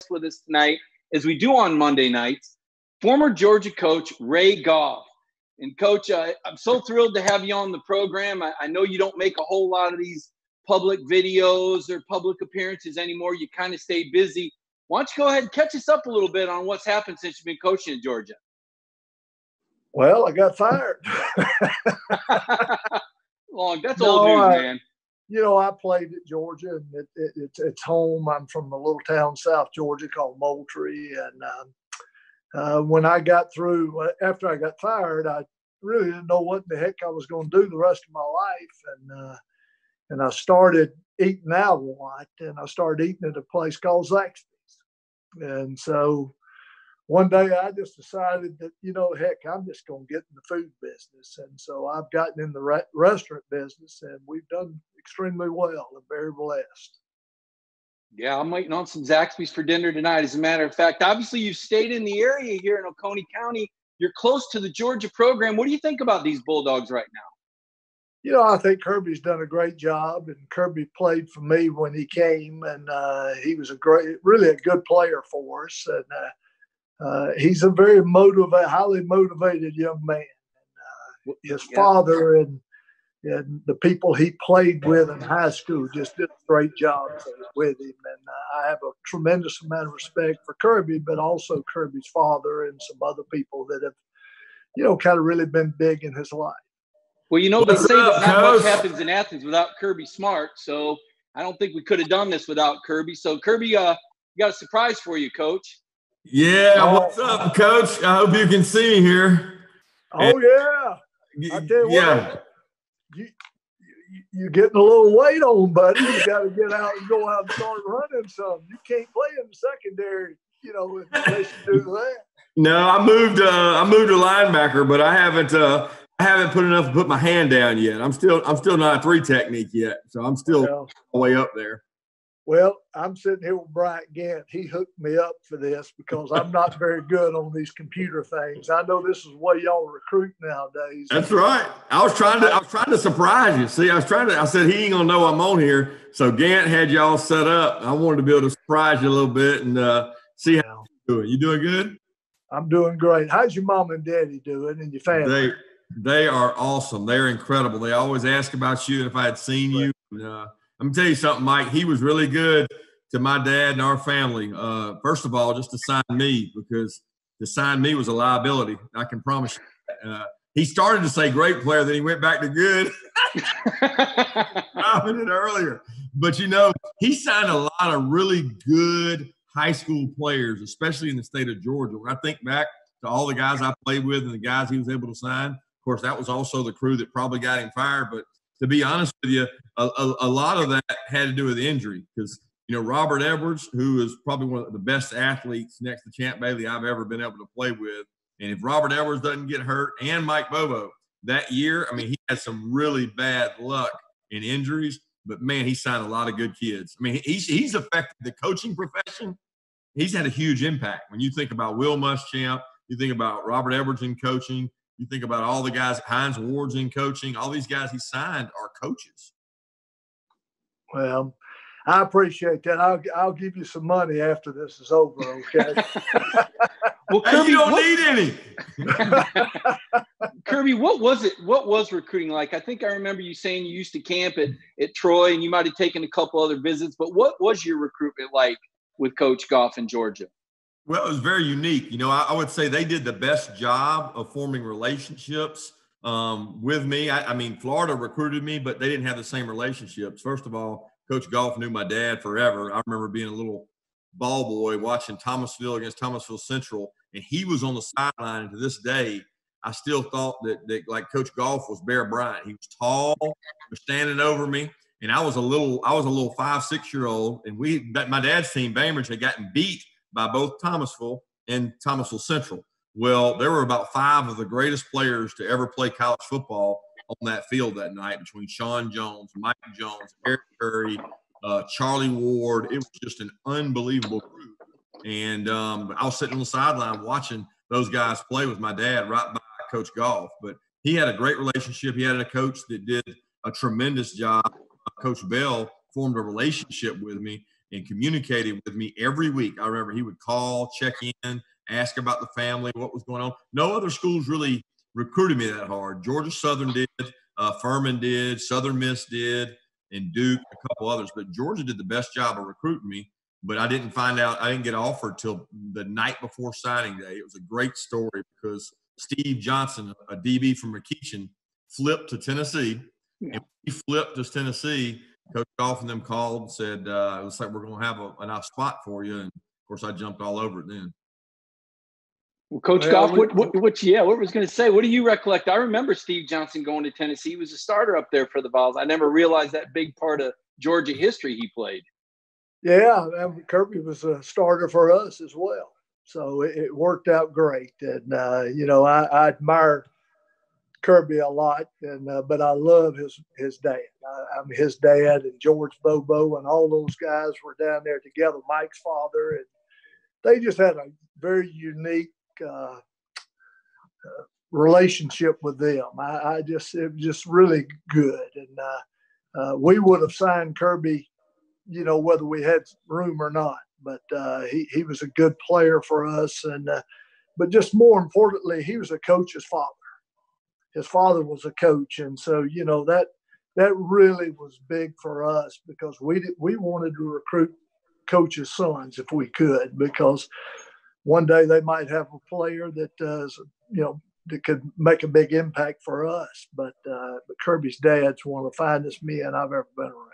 with us tonight, as we do on Monday nights, former Georgia coach Ray Goff. And, Coach, I'm so thrilled to have you on the program. I know you don't make a whole lot of these public videos or public appearances anymore. You kind of stay busy. Why don't you go ahead and catch us up a little bit on what's happened since you've been coaching in Georgia? Well, I got fired. That's old news, man. I played at Georgia, and it's home. I'm from a little town, South Georgia, called Moultrie. And when I got through, after I got fired, I really didn't know what the heck I was going to do the rest of my life. And I started eating out a lot, and I started eating at a place called Zaxby's. And so one day I just decided that, heck, I'm just going to get in the food business. And so I've gotten in the restaurant business, and we've done extremely well and very blessed. Yeah, I'm waiting on some Zaxby's for dinner tonight. As a matter of fact, obviously you've stayed in the area here in Oconee County. You're close to the Georgia program. What do you think about these Bulldogs right now? I think Kirby's done a great job, and Kirby played for me when he came, and he was really a good player for us. And he's a very highly motivated young man. And his father and the people he played with in high school just did a great job with him. And I have a tremendous amount of respect for Kirby, but also Kirby's father and some other people that have, kind of really been big in his life. Well, they say that not much happens in Athens without Kirby Smart, so I don't think we could have done this without Kirby. So, Kirby, got a surprise for you, Coach. Yeah, what's up, Coach? I hope you can see me here. Oh, yeah. I tell you what, you're getting a little weight on, buddy. You got to get out and go out and start running some. You can't play in the secondary, unless you do that. No, I moved to linebacker, but I haven't put my hand down yet. I'm still not a 3 technique yet, so I'm still way up there. Well, I'm sitting here with Bryant Gant. He hooked me up for this because I'm not very good on these computer things. I know this is the way y'all recruit nowadays. That's right. I was trying to surprise you. See, I said he ain't gonna know I'm on here. So Gant had y'all set up. I wanted to be able to surprise you a little bit and see how you're doing. You doing good? I'm doing great. How's your mom and daddy doing and your family? They are awesome. They're incredible. They always ask about you and if I had seen you. I'm going to tell you something, Mike. He was really good to my dad and our family. First of all, just to sign me, because to sign me was a liability. I can promise you. He started to say great player, then he went back to good. I did earlier. But, he signed a lot of really good high school players, especially in the state of Georgia. When I think back to all the guys I played with and the guys he was able to sign, of course, that was also the crew that probably got him fired. But to be honest with you, a lot of that had to do with injury because, Robert Edwards, who is probably one of the best athletes next to Champ Bailey I've ever been able to play with. And if Robert Edwards doesn't get hurt and Mike Bobo that year, he had some really bad luck in injuries. But, man, he signed a lot of good kids. He's affected the coaching profession. He's had a huge impact. When you think about Will Muschamp, you think about Robert Edwards in coaching, you think about all the guys, Hines Ward's in coaching, all these guys he signed are coaches. Well, I appreciate that. I'll give you some money after this is over, okay? Well, Kirby, you don't need any. Kirby, what was it? What was recruiting like? I think I remember you saying you used to camp at Troy and you might have taken a couple other visits, but what was your recruitment like with Coach Goff in Georgia? Well, it was very unique. I would say they did the best job of forming relationships with me. Florida recruited me, but they didn't have the same relationships. First of all, Coach Goff knew my dad forever. I remember being a little ball boy watching Thomasville against Thomasville Central, and he was on the sideline. And to this day, I still thought that like Coach Goff was Bear Bryant. He was tall, he was standing over me, and I was a little 5-6-year-old, and my dad's team, Bainbridge, had gotten beat by both Thomasville and Thomasville Central. Well, there were about 5 of the greatest players to ever play college football on that field that night between Sean Jones, Mike Jones, Eric Curry, Charlie Ward. It was just an unbelievable group. And I was sitting on the sideline watching those guys play with my dad right by Coach Goff. But he had a great relationship. He had a coach that did a tremendous job. Coach Bell formed a relationship with me. and communicated with me every week. I remember he would call, check in, ask about the family, what was going on. No other schools really recruited me that hard. Georgia Southern did, Furman did, Southern Miss did, and Duke, a couple others. But Georgia did the best job of recruiting me. But I didn't get offered till the night before signing day. It was a great story because Steve Johnson, a DB from McKeeshan, flipped to Tennessee. And when he flipped to Tennessee, Coach Goff and them called and said, it looks like we're going to have a nice spot for you. And, of course, I jumped all over it then. Well, Coach Goff, what was going to say? What do you recollect? I remember Steve Johnson going to Tennessee. He was a starter up there for the Vols. I never realized that big part of Georgia history he played. Yeah, Kirby was a starter for us as well. So it worked out great. And, I admire Kirby a lot, but I love his dad. His dad and George Bobo and all those guys were down there together, Mike's father. And they just had a very unique relationship with them. It was just really good. And we would have signed Kirby, whether we had room or not. But he was a good player for us. And but just more importantly, he was a coach's father. His father was a coach. And so, that really was big for us because we wanted to recruit coaches' sons if we could, because one day they might have a player that that could make a big impact for us. But Kirby's dad's one of the finest men I've ever been around.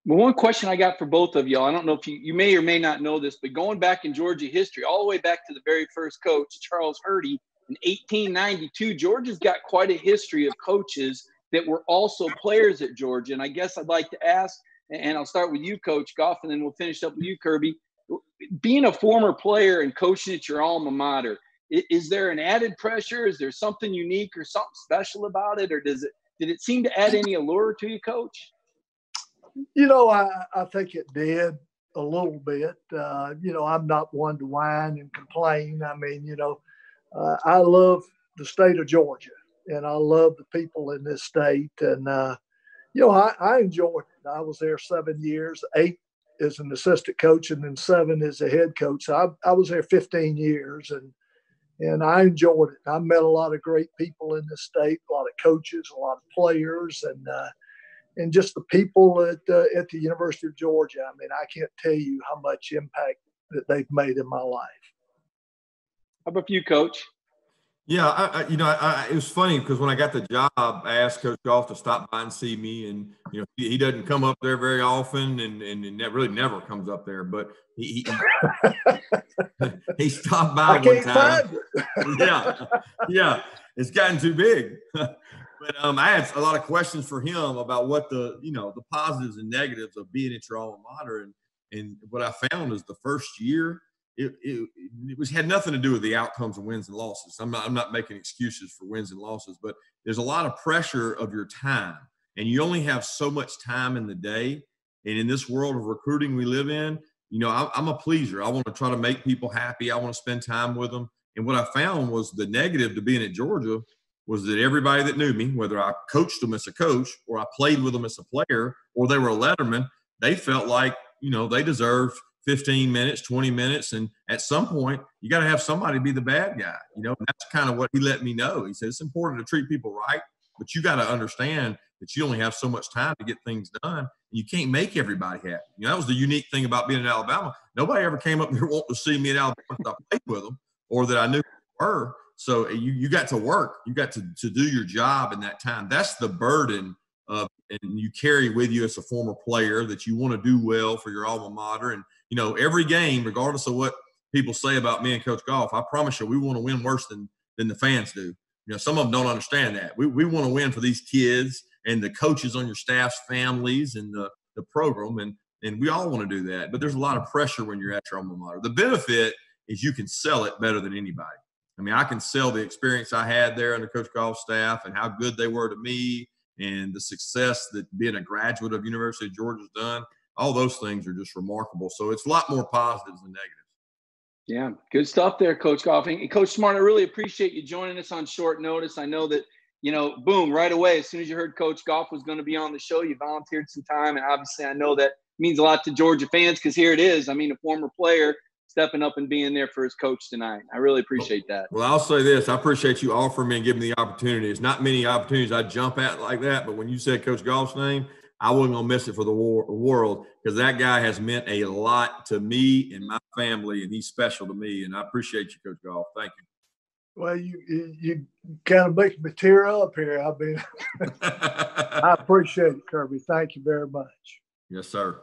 Well, one question I got for both of y'all, I don't know if you may or may not know this, but going back in Georgia history, all the way back to the very first coach, Charles Hurdy, in 1892, Georgia's got quite a history of coaches that were also players at Georgia. And I guess I'd like to ask, and I'll start with you, Coach Goff, and then we'll finish up with you, Kirby. Being a former player and coaching at your alma mater, is there an added pressure? Is there something unique or something special about it? Or did it seem to add any allure to you, Coach? I think it did a little bit. I'm not one to whine and complain. I mean, I love the state of Georgia, and I love the people in this state. And, I enjoyed it. I was there 7 years, 8 as an assistant coach, and then 7 as a head coach. So I was there 15 years, and I enjoyed it. I met a lot of great people in this state, a lot of coaches, a lot of players, and just the people at the University of Georgia. I mean, I can't tell you how much impact that they've made in my life. How about you, Coach? Yeah, it was funny because when I got the job, I asked Coach Goff to stop by and see me, and he doesn't come up there very often, and that really never comes up there. But he stopped by one time. Yeah, it's gotten too big. But I had a lot of questions for him about what the positives and negatives of being at your alma mater, and what I found is the first year. It had nothing to do with the outcomes of wins and losses. I'm not making excuses for wins and losses, but there's a lot of pressure of your time, and you only have so much time in the day. And in this world of recruiting we live in, I'm a pleaser. I want to try to make people happy. I want to spend time with them. And what I found was the negative to being at Georgia was that everybody that knew me, whether I coached them as a coach or I played with them as a player or they were a letterman, they felt like, they deserved 15 minutes, 20 minutes. And at some point, you got to have somebody be the bad guy, and that's kind of what he let me know. He said, it's important to treat people right, but you got to understand that you only have so much time to get things done. And you can't make everybody happy. That was the unique thing about being in Alabama. Nobody ever came up there wanting to see me in Alabama because I played with them or that I knew who they were. So you got to work. You got to do your job in that time. That's the burden of, and you carry with you as a former player, that you want to do well for your alma mater. And, every game, regardless of what people say about me and Coach Goff, I promise you, we want to win worse than the fans do. Some of them don't understand that. We want to win for these kids and the coaches on your staff's families and the program. And we all want to do that. But there's a lot of pressure when you're at your alma mater. The benefit is you can sell it better than anybody. I mean, I can sell the experience I had there under Coach Goff's staff and how good they were to me and the success that being a graduate of University of Georgia's done. All those things are just remarkable. So it's a lot more positives than negatives. Yeah, good stuff there, Coach Goff. And Coach Smart, I really appreciate you joining us on short notice. I know that, boom, right away, as soon as you heard Coach Goff was going to be on the show, you volunteered some time. And obviously I know that means a lot to Georgia fans because here it is. I mean, a former player stepping up and being there for his coach tonight. I really appreciate that. Well, I'll say this. I appreciate you offering me and giving me the opportunity. It's not many opportunities I jump at like that, but when you said Coach Goff's name, I wasn't going to miss it for the world because that guy has meant a lot to me and my family, and he's special to me, and I appreciate you, Coach Goff. Thank you. Well, you kind of make me tear up here. I mean, I appreciate it, Kirby. Thank you very much. Yes, sir.